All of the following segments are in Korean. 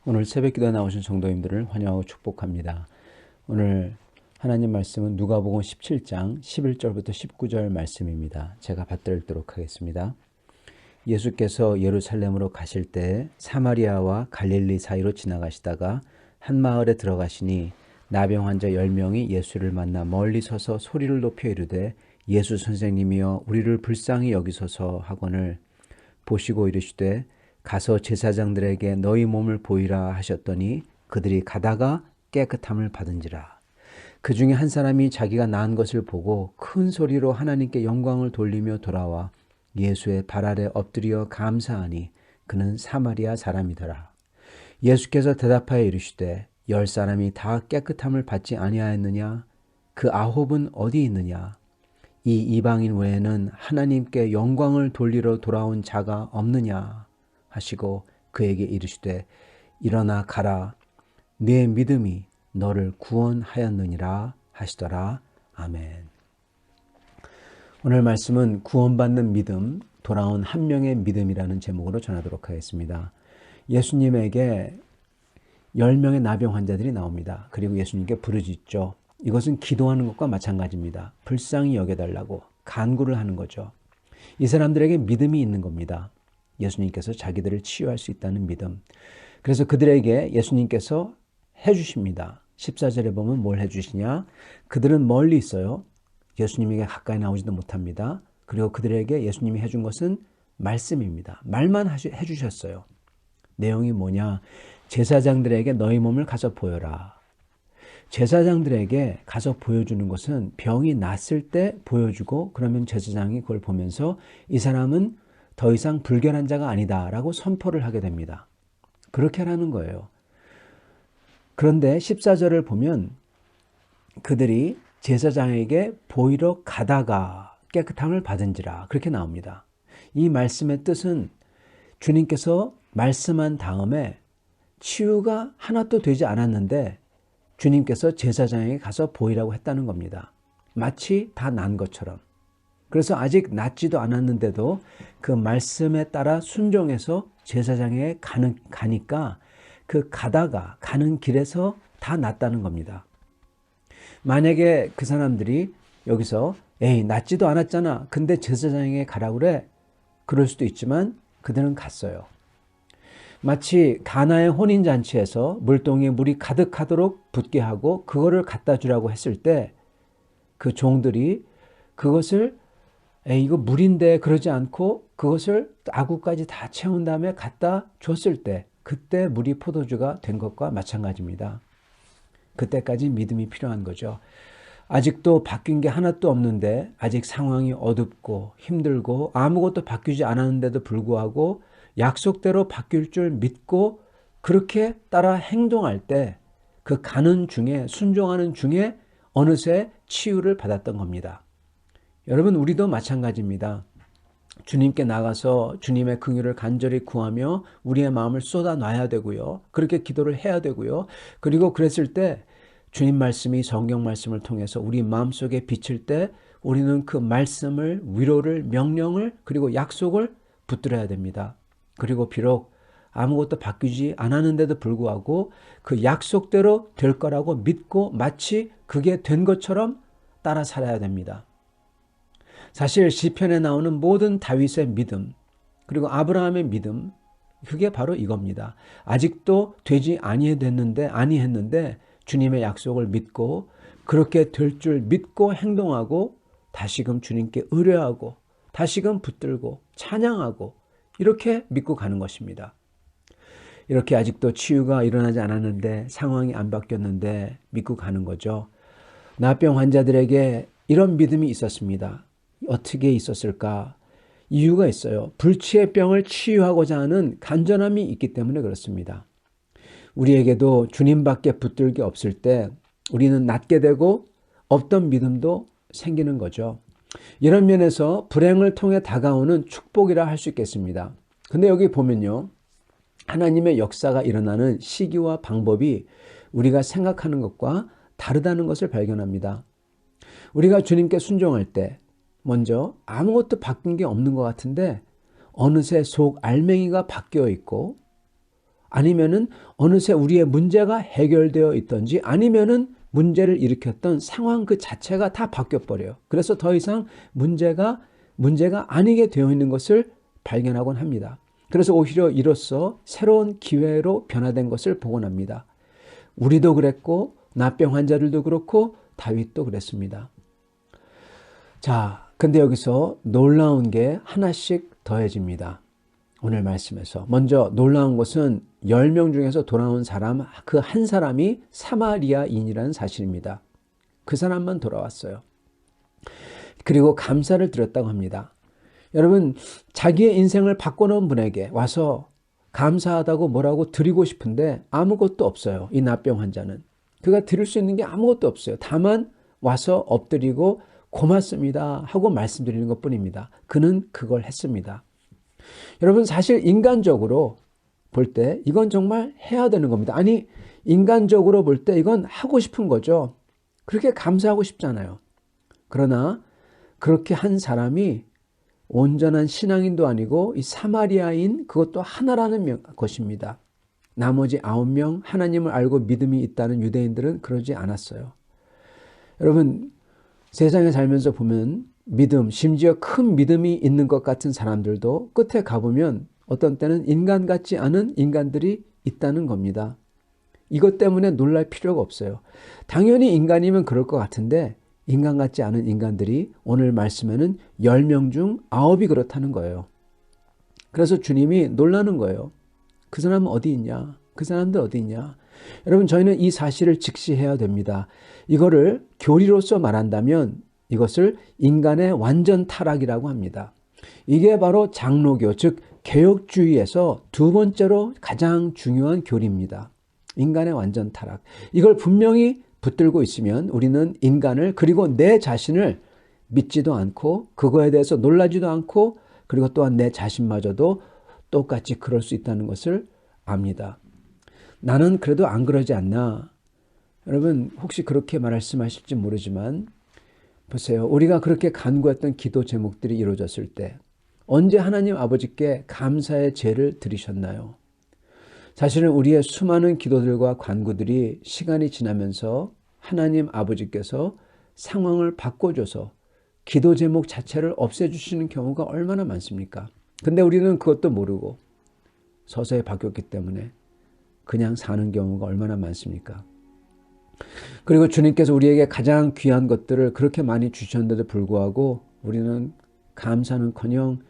오늘 새벽기도에 나오신 성도님들을 환영하고 축복합니다. 오늘 하나님 말씀은 누가복음 17장 11절부터 19절 말씀입니다. 제가 받들도록 하겠습니다. 예수께서 예루살렘으로 가실 때 사마리아와 갈릴리 사이로 지나가시다가 한 마을에 들어가시니 나병 환자 10명이 예수를 만나 멀리 서서 소리를 높여 이르되 예수 선생님이여 우리를 불쌍히 여기소서 하거늘 보시고 이르시되 가서 제사장들에게 너희 몸을 보이라 하셨더니 그들이 가다가 깨끗함을 받은지라. 그 중에 한 사람이 자기가 나은 것을 보고 큰 소리로 하나님께 영광을 돌리며 돌아와 예수의 발 아래 엎드려 감사하니 그는 사마리아 사람이더라. 예수께서 대답하여 이르시되 10사람이 다 깨끗함을 받지 아니하였느냐? 그 9은 어디 있느냐? 이 이방인 외에는 하나님께 영광을 돌리러 돌아온 자가 없느냐? 하시고 그에게 이르시되 일어나 가라 네 믿음이 너를 구원하였느니라 하시더라. 아멘. 오늘 말씀은 구원받는 믿음, 돌아온 한 명의 믿음이라는 제목으로 전하도록 하겠습니다. 예수님에게 10명의 나병 환자들이 나옵니다. 그리고 예수님께 부르짖죠. 이것은 기도하는 것과 마찬가지입니다. 불쌍히 여겨달라고 간구를 하는 거죠. 이 사람들에게 믿음이 있는 겁니다. 예수님께서 자기들을 치유할 수 있다는 믿음. 그래서 그들에게 예수님께서 해주십니다. 14절에 보면 뭘 해주시냐? 그들은 멀리 있어요. 예수님에게 가까이 나오지도 못합니다. 그리고 그들에게 예수님이 해준 것은 말씀입니다. 말만 해주셨어요. 내용이 뭐냐? 제사장들에게 너희 몸을 가서 보여라. 제사장들에게 가서 보여주는 것은 병이 났을 때 보여주고 그러면 제사장이 그걸 보면서 이 사람은 더 이상 불결한 자가 아니다 라고 선포를 하게 됩니다. 그렇게 하라는 거예요. 그런데 14절을 보면 그들이 제사장에게 보이러 가다가 깨끗함을 받은지라 그렇게 나옵니다. 이 말씀의 뜻은 주님께서 말씀한 다음에 치유가 하나도 되지 않았는데 주님께서 제사장에게 가서 보이라고 했다는 겁니다. 마치 다 난 것처럼. 그래서 아직 낫지도 않았는데도 그 말씀에 따라 순종해서 제사장에 가니까 그 가는 길에서 다 낫다는 겁니다. 만약에 그 사람들이 여기서 에이 낫지도 않았잖아. 근데 제사장에게 가라고 그래. 그럴 수도 있지만 그들은 갔어요. 마치 가나의 혼인잔치에서 물동이에 물이 가득하도록 붓게 하고 그거를 갖다 주라고 했을 때 그 종들이 그것을 이거 물인데 그러지 않고 그것을 아구까지 다 채운 다음에 갖다 줬을 때 그때 물이 포도주가 된 것과 마찬가지입니다. 그때까지 믿음이 필요한 거죠. 아직도 바뀐 게 하나도 없는데 아직 상황이 어둡고 힘들고 아무것도 바뀌지 않았는데도 불구하고 약속대로 바뀔 줄 믿고 그렇게 따라 행동할 때 그 가는 중에 순종하는 중에 어느새 치유를 받았던 겁니다. 여러분 우리도 마찬가지입니다. 주님께 나가서 주님의 긍휼을 간절히 구하며 우리의 마음을 쏟아놔야 되고요. 그렇게 기도를 해야 되고요. 그리고 그랬을 때 주님 말씀이 성경 말씀을 통해서 우리 마음속에 비칠 때 우리는 그 말씀을 위로를 명령을 그리고 약속을 붙들어야 됩니다. 그리고 비록 아무것도 바뀌지 않았는데도 불구하고 그 약속대로 될 거라고 믿고 마치 그게 된 것처럼 따라 살아야 됩니다. 사실 시편에 나오는 모든 다윗의 믿음 그리고 아브라함의 믿음 그게 바로 이겁니다. 아직도 되지 아니했는데 주님의 약속을 믿고 그렇게 될 줄 믿고 행동하고 다시금 주님께 의뢰하고 다시금 붙들고 찬양하고 이렇게 믿고 가는 것입니다. 이렇게 아직도 치유가 일어나지 않았는데 상황이 안 바뀌었는데 믿고 가는 거죠. 나병 환자들에게 이런 믿음이 있었습니다. 어떻게 있었을까? 이유가 있어요. 불치의 병을 치유하고자 하는 간절함이 있기 때문에 그렇습니다. 우리에게도 주님밖에 붙들 게 없을 때 우리는 낫게 되고 없던 믿음도 생기는 거죠. 이런 면에서 불행을 통해 다가오는 축복이라 할 수 있겠습니다. 근데 여기 보면요. 하나님의 역사가 일어나는 시기와 방법이 우리가 생각하는 것과 다르다는 것을 발견합니다. 우리가 주님께 순종할 때 먼저 아무것도 바뀐 게 없는 것 같은데 어느새 속 알맹이가 바뀌어 있고 아니면은 어느새 우리의 문제가 해결되어 있던지 아니면은 문제를 일으켰던 상황 그 자체가 다 바뀌어버려요. 그래서 더 이상 문제가 아니게 되어 있는 것을 발견하곤 합니다. 그래서 오히려 이로써 새로운 기회로 변화된 것을 보곤 합니다. 우리도 그랬고 나병 환자들도 그렇고 다윗도 그랬습니다. 자, 근데 여기서 놀라운 게 하나씩 더해집니다. 오늘 말씀에서. 먼저 놀라운 것은 10명 중에서 돌아온 사람, 그 한 사람이 사마리아인이라는 사실입니다. 그 사람만 돌아왔어요. 그리고 감사를 드렸다고 합니다. 여러분, 자기의 인생을 바꿔놓은 분에게 와서 감사하다고 뭐라고 드리고 싶은데 아무것도 없어요. 이 나병 환자는. 그가 드릴 수 있는 게 아무것도 없어요. 다만 와서 엎드리고 고맙습니다 하고 말씀드리는 것뿐입니다. 그는 그걸 했습니다. 여러분, 사실 인간적으로 볼 때 이건 정말 해야 되는 겁니다. 아니, 인간적으로 볼 때 이건 하고 싶은 거죠. 그렇게 감사하고 싶잖아요. 그러나 그렇게 한 사람이 온전한 신앙인도 아니고 이 사마리아인 그것도 하나라는 것입니다. 나머지 9명 하나님을 알고 믿음이 있다는 유대인들은 그러지 않았어요. 여러분, 세상에 살면서 보면 믿음, 심지어 큰 믿음이 있는 것 같은 사람들도 끝에 가보면 어떤 때는 인간 같지 않은 인간들이 있다는 겁니다. 이것 때문에 놀랄 필요가 없어요. 당연히 인간이면 그럴 것 같은데 인간 같지 않은 인간들이 오늘 말씀에는 10명 중 9이 그렇다는 거예요. 그래서 주님이 놀라는 거예요. 그 사람은 어디 있냐? 그 사람들 어디 있냐? 여러분, 저희는 이 사실을 직시해야 됩니다. 이거를 교리로서 말한다면 이것을 인간의 완전 타락이라고 합니다. 이게 바로 장로교, 즉 개혁주의에서 두 번째로 가장 중요한 교리입니다. 인간의 완전 타락. 이걸 분명히 붙들고 있으면 우리는 인간을 그리고 내 자신을 믿지도 않고 그거에 대해서 놀라지도 않고 그리고 또한 내 자신마저도 똑같이 그럴 수 있다는 것을 압니다. 나는 그래도 안 그러지 않나? 여러분, 혹시 그렇게 말씀하실지 모르지만 보세요. 우리가 그렇게 간구했던 기도 제목들이 이루어졌을 때 언제 하나님 아버지께 감사의 제를 드리셨나요? 사실은 우리의 수많은 기도들과 간구들이 시간이 지나면서 하나님 아버지께서 상황을 바꿔줘서 기도 제목 자체를 없애주시는 경우가 얼마나 많습니까? 근데 우리는 그것도 모르고 서서히 바뀌었기 때문에 그냥 사는 경우가 얼마나 많습니까? 그리고 주님께서 우리에게 가장 귀한 것들을 그렇게 많이 주셨는데도 불구하고 우리는 감사는커녕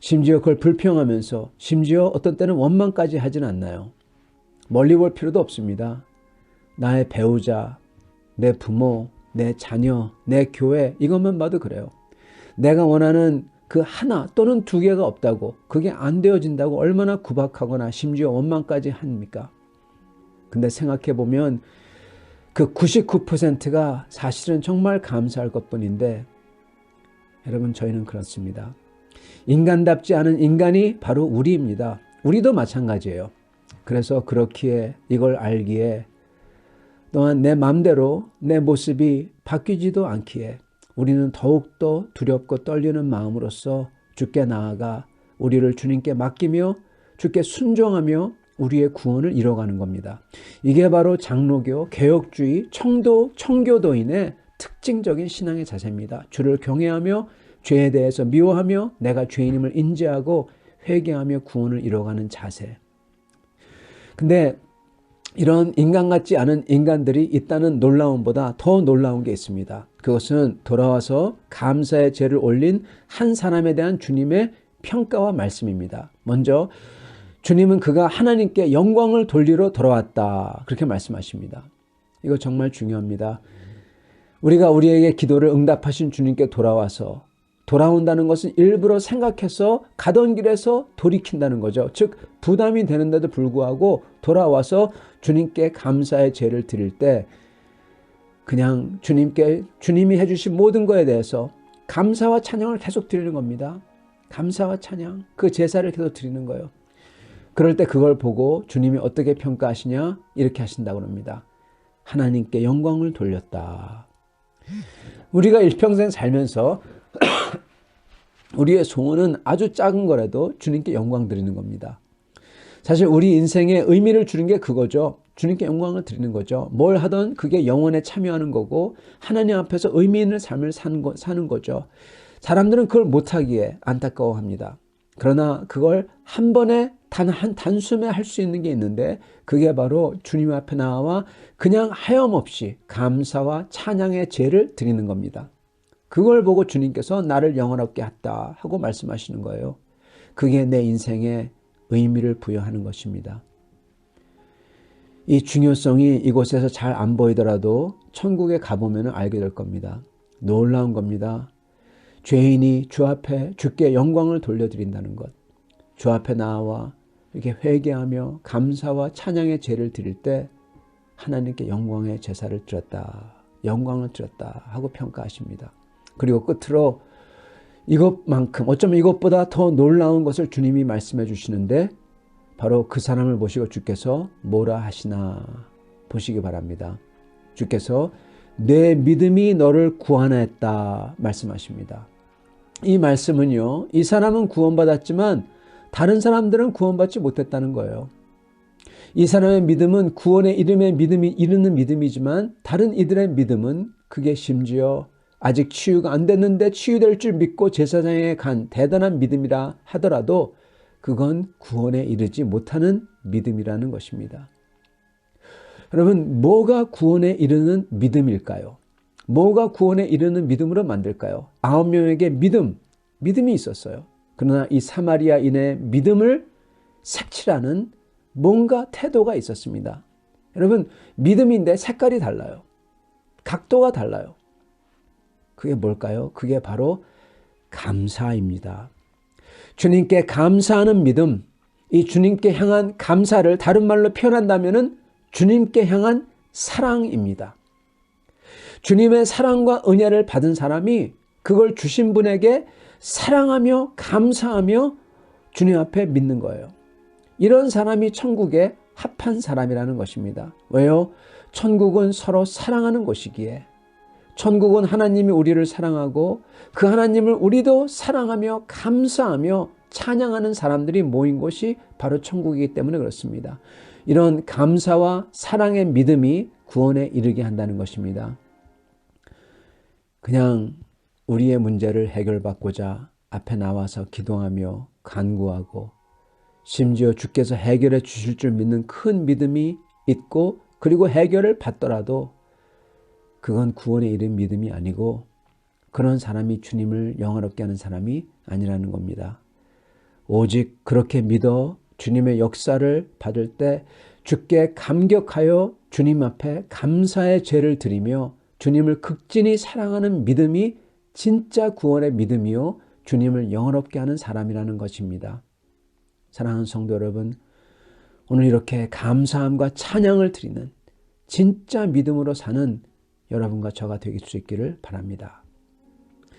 심지어 그걸 불평하면서 심지어 어떤 때는 원망까지 하진 않나요? 멀리 볼 필요도 없습니다. 나의 배우자, 내 부모, 내 자녀, 내 교회 이것만 봐도 그래요. 내가 원하는 그 하나 또는 두 개가 없다고 그게 안 되어진다고 얼마나 구박하거나 심지어 원망까지 합니까? 근데 생각해 보면 그 99%가 사실은 정말 감사할 것뿐인데 여러분, 저희는 그렇습니다. 인간답지 않은 인간이 바로 우리입니다. 우리도 마찬가지예요. 그래서 그렇기에 이걸 알기에 또한 내 마음대로 내 모습이 바뀌지도 않기에 우리는 더욱더 두렵고 떨리는 마음으로써 주께 나아가 우리를 주님께 맡기며 주께 순종하며 우리의 구원을 이뤄가는 겁니다. 이게 바로 장로교, 개혁주의, 청교도인의 특징적인 신앙의 자세입니다. 주를 경외하며 죄에 대해서 미워하며 내가 죄인임을 인지하고 회개하며 구원을 이뤄가는 자세. 근데 이런 인간 같지 않은 인간들이 있다는 놀라움보다 더 놀라운 게 있습니다. 그것은 돌아와서 감사의 제를 올린 한 사람에 대한 주님의 평가와 말씀입니다. 먼저 주님은 그가 하나님께 영광을 돌리러 돌아왔다. 그렇게 말씀하십니다. 이거 정말 중요합니다. 우리가 우리에게 기도를 응답하신 주님께 돌아온다는 것은 일부러 생각해서 가던 길에서 돌이킨다는 거죠. 즉 부담이 되는데도 불구하고 돌아와서 주님께 감사의 제를 드릴 때 그냥 주님이 해주신 모든 것에 대해서 감사와 찬양을 계속 드리는 겁니다. 감사와 찬양, 그 제사를 계속 드리는 거예요. 그럴 때 그걸 보고 주님이 어떻게 평가하시냐? 이렇게 하신다고 합니다. 하나님께 영광을 돌렸다. 우리가 일평생 살면서 우리의 소원은 아주 작은 거라도 주님께 영광 드리는 겁니다. 사실 우리 인생에 의미를 주는 게 그거죠. 주님께 영광을 드리는 거죠. 뭘 하든 그게 영혼에 참여하는 거고 하나님 앞에서 의미 있는 삶을 사는 거죠. 사람들은 그걸 못하기에 안타까워합니다. 그러나 그걸 한 번에 단숨에 할 수 있는 게 있는데 그게 바로 주님 앞에 나와 그냥 하염없이 감사와 찬양의 제를 드리는 겁니다. 그걸 보고 주님께서 나를 영원롭게 했다 하고 말씀하시는 거예요. 그게 내 인생에 의미를 부여하는 것입니다. 이 중요성이 이곳에서 잘 안 보이더라도 천국에 가보면 알게 될 겁니다. 놀라운 겁니다. 죄인이 주 앞에 주께 영광을 돌려드린다는 것. 주 앞에 나와 이렇게 회개하며 감사와 찬양의 제를 드릴 때 하나님께 영광의 제사를 드렸다. 영광을 드렸다 하고 평가하십니다. 그리고 끝으로 이것만큼 어쩌면 이것보다 더 놀라운 것을 주님이 말씀해 주시는데 바로 그 사람을 보시고 주께서 뭐라 하시나 보시기 바랍니다. 주께서 내 믿음이 너를 구원했다 말씀하십니다. 이 말씀은요, 이 사람은 구원받았지만 다른 사람들은 구원받지 못했다는 거예요. 이 사람의 믿음은 구원의 이름의 믿음이 이르는 믿음이지만 다른 이들의 믿음은 그게 심지어 아직 치유가 안 됐는데 치유될 줄 믿고 제사장에 간 대단한 믿음이라 하더라도 그건 구원에 이르지 못하는 믿음이라는 것입니다. 여러분, 뭐가 구원에 이르는 믿음일까요? 뭐가 구원에 이르는 믿음으로 만들까요? 9명에게 믿음이 있었어요. 그러나 이 사마리아인의 믿음을 색칠하는 뭔가 태도가 있었습니다. 여러분, 믿음인데 색깔이 달라요. 각도가 달라요. 그게 뭘까요? 그게 바로 감사입니다. 주님께 감사하는 믿음, 이 주님께 향한 감사를 다른 말로 표현한다면 주님께 향한 사랑입니다. 주님의 사랑과 은혜를 받은 사람이 그걸 주신 분에게 사랑하며 감사하며 주님 앞에 믿는 거예요. 이런 사람이 천국에 합한 사람이라는 것입니다. 왜요? 천국은 서로 사랑하는 곳이기에, 천국은 하나님이 우리를 사랑하고 그 하나님을 우리도 사랑하며 감사하며 찬양하는 사람들이 모인 곳이 바로 천국이기 때문에 그렇습니다. 이런 감사와 사랑의 믿음이 구원에 이르게 한다는 것입니다. 그냥 우리의 문제를 해결받고자 앞에 나와서 기도하며 간구하고 심지어 주께서 해결해 주실 줄 믿는 큰 믿음이 있고 그리고 해결을 받더라도 그건 구원에 이른 믿음이 아니고 그런 사람이 주님을 영화롭게 하는 사람이 아니라는 겁니다. 오직 그렇게 믿어 주님의 역사를 받을 때 주께 감격하여 주님 앞에 감사의 제를 드리며 주님을 극진히 사랑하는 믿음이 진짜 구원의 믿음이요 주님을 영화롭게 하는 사람이라는 것입니다. 사랑하는 성도 여러분, 오늘 이렇게 감사함과 찬양을 드리는 진짜 믿음으로 사는 여러분과 저가 되실 수 있기를 바랍니다.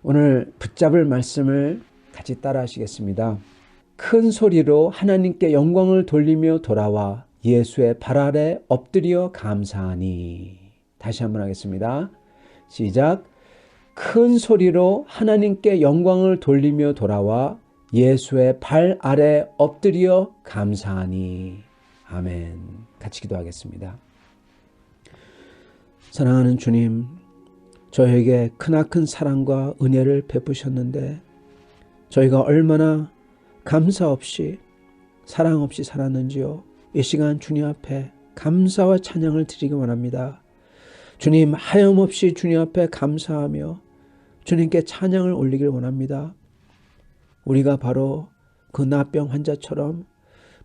오늘 붙잡을 말씀을 같이 따라 하시겠습니다. 큰 소리로 하나님께 영광을 돌리며 돌아와 예수의 발 아래 엎드려 감사하니. 다시 한번 하겠습니다. 시작. 큰 소리로 하나님께 영광을 돌리며 돌아와 예수의 발 아래 엎드려 감사하니. 아멘. 같이 기도하겠습니다. 사랑하는 주님, 저에게 크나큰 사랑과 은혜를 베푸셨는데 저희가 얼마나 감사 없이 사랑 없이 살았는지요. 이 시간 주님 앞에 감사와 찬양을 드리기 원합니다. 주님, 하염없이 주님 앞에 감사하며 주님께 찬양을 올리길 원합니다. 우리가 바로 그 나병 환자처럼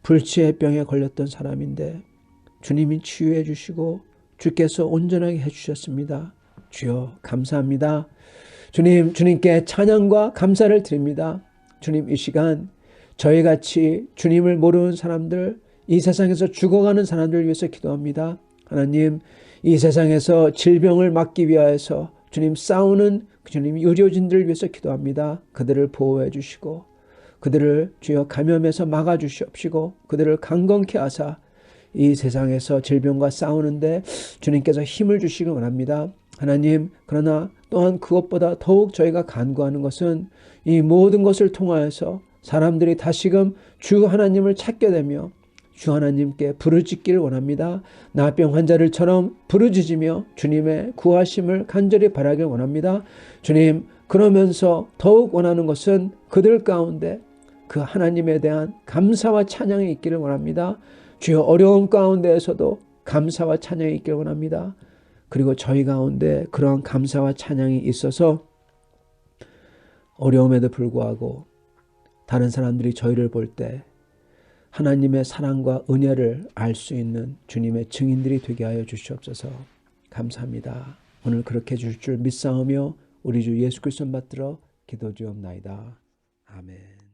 불치의 병에 걸렸던 사람인데 주님이 치유해 주시고 주께서 온전하게 해주셨습니다. 주여 감사합니다. 주님, 주님께 찬양과 감사를 드립니다. 주님, 이 시간 저희같이 주님을 모르는 사람들, 이 세상에서 죽어가는 사람들을 위해서 기도합니다. 하나님, 이 세상에서 질병을 막기 위하여서 주님 싸우는 주님 의료진들을 위해서 기도합니다. 그들을 보호해 주시고 그들을 주여 감염에서 막아 주시옵시고 그들을 강건케 하사 이 세상에서 질병과 싸우는데 주님께서 힘을 주시기 원합니다. 하나님, 그러나 또한 그것보다 더욱 저희가 간구하는 것은 이 모든 것을 통하여서 사람들이 다시금 주 하나님을 찾게 되며 주 하나님께 부르짖기를 원합니다. 나병 환자들처럼 부르짖으며 주님의 구하심을 간절히 바라길 원합니다. 주님, 그러면서 더욱 원하는 것은 그들 가운데 그 하나님에 대한 감사와 찬양이 있기를 원합니다. 주여, 어려움 가운데에서도 감사와 찬양이 있기를 원합니다. 그리고 저희 가운데 그러한 감사와 찬양이 있어서 어려움에도 불구하고 다른 사람들이 저희를 볼 때 하나님의 사랑과 은혜를 알 수 있는 주님의 증인들이 되게 하여 주시옵소서. 감사합니다. 오늘 그렇게 해주실 줄 믿사오며 우리 주 예수 그리스도 받들어 기도드리옵나이다. 아멘.